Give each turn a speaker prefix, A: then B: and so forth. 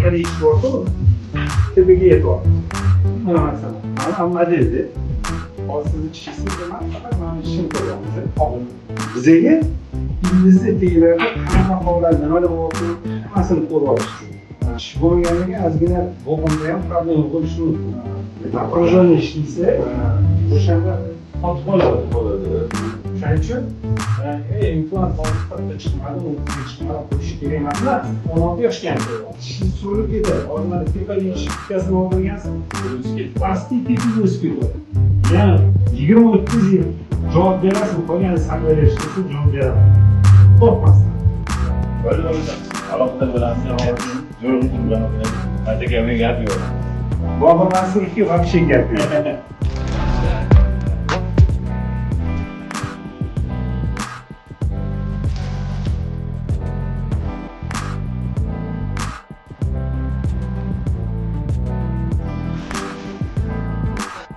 A: ortada iş orta olur. Tepeki yet o. Mesela, ama dedi. O sizi çizsin zaman ben işim koyuyorum. Bize İngilizce deyilerde kanal havalardan öyle oldu. Nasıl koyuyoruz? Bunun yanına azgine boğumda hem problem oluştu. Projenin işiyse bu şekilde kontrol oluyor. Çünkü implant bağımsızlıkta çıkmadı, mutlu çıkmadı, bu işi giremezler. 16 yaş genç oluyor. Şimdi soru gider. Onları tekrar ilişkisinin olduğu yazın. Plastik tipi bu istiyor. Yani 20-30 yıl cevap verersin, konuya sen böyle işlesin, cevap veremez. Korkmazsın.
B: Böyle olacak. Allah'ta belasını aldım. Zorluktur ben onu. Artık evine gelmiyorum.
A: Bu adamlar sırf ki bak şey gelmiyor.